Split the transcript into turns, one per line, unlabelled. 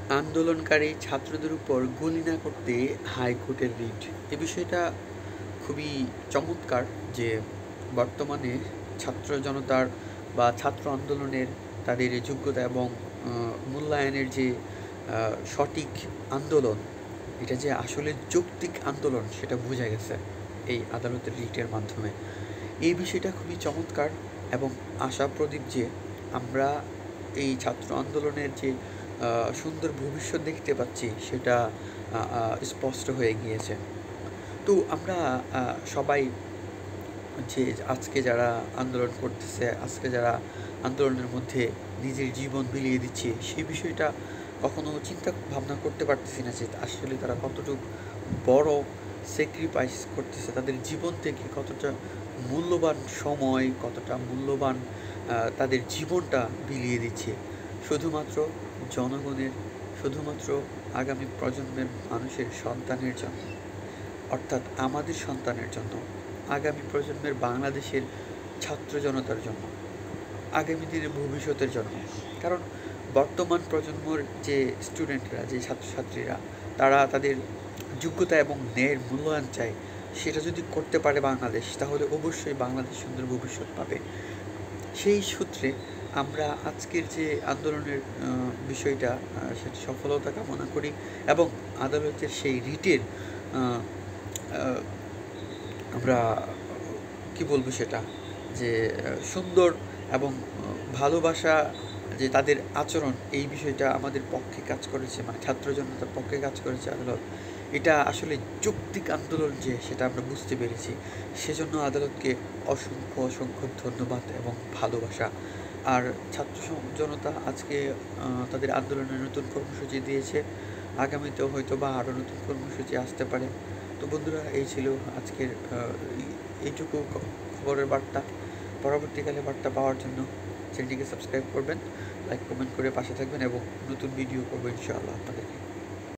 আন্দোলনকারী ছাত্রদের উপর গুলি না করতে হাইকোর্টের রিট। এ বিষয়টা খুবই চমৎকার যে বর্তমানে ছাত্র জনতার বা ছাত্র আন্দোলনের তাদের যোগ্যতা এবং মূল্যায়নের যে সঠিক আন্দোলন, এটা যে আসলে যৌক্তিক আন্দোলন সেটা বোঝা গেছে এই আদালতের রিটের মাধ্যমে। এই বিষয়টা খুবই চমৎকার এবং আশাপ্রদীপ যে আমরা এই ছাত্র আন্দোলনের যে সুন্দর ভবিষ্যৎ দেখতে পাচ্ছি সেটা স্পষ্ট হয়ে গিয়েছে। তো আমরা সবাই যে আজকে যারা আন্দোলন করতেছে, আজকে যারা আন্দোলনের মধ্যে নিজের জীবন বিলিয়ে দিচ্ছে, সেই বিষয়টা কখনো চিন্তা ভাবনা করতে পারতেছি না যে আসলে তারা কতটুকু বড় স্যাক্রিফাইস করতেছে, তাদের জীবন থেকে কতটা মূল্যবান সময়, কতটা মূল্যবান তাদের জীবনটা বিলিয়ে দিচ্ছে শুধুমাত্র জনগণের, শুধুমাত্র আগামী প্রজন্মের মানুষের সন্তানের জন্য, অর্থাৎ আমাদের সন্তানের জন্য, আগামী প্রজন্মের বাংলাদেশের ছাত্র জনতার জন্য, আগামী দিনের ভবিষ্যতের জন্য। কারণ বর্তমান প্রজন্মর যে স্টুডেন্টরা, যে ছাত্রছাত্রীরা, তারা তাদের যোগ্যতা এবং ন্যায়ের মূল্যায়ন চায়, সেটা যদি করতে পারে বাংলাদেশ, তাহলে অবশ্যই বাংলাদেশ সুন্দর ভবিষ্যৎ পাবে। সেই সূত্রে আমরা আজকের যে আন্দোলনের বিষয়টা, সেটা সফলতা কামনা করি এবং আদালতের সেই রিটের আমরা কি বলবো সেটা, যে সুন্দর এবং ভালোবাসা, যে তাদের আচরণ, এই বিষয়টা আমাদের পক্ষে কাজ করেছে, মানে ছাত্র জনতার পক্ষে কাজ করেছে আদালত। এটা আসলে যৌক্তিক আন্দোলন যে সেটা আমরা বুঝতে পেরেছি, সেজন্য আদালতকে অসংখ্য অসংখ্য ধন্যবাদ এবং ভালোবাসা। আর ছাত্র জনতা আজকে তাদের আন্দোলনের নতুন কর্মসূচি দিয়েছে, আগামীতেও হয়তো বা আরও নতুন কর্মসূচি আসতে পারে। তো বন্ধুরা, এই ছিল আজকের এইটুকু খবরের বার্তা। পরবর্তীকালে বার্তা পাওয়ার জন্য চ্যানেলটিকে সাবস্ক্রাইব করবেন, লাইক কমেন্ট করে পাশে থাকবেন এবং নতুন ভিডিও করবো ইনশাআল্লাহ আপনাদেরকে।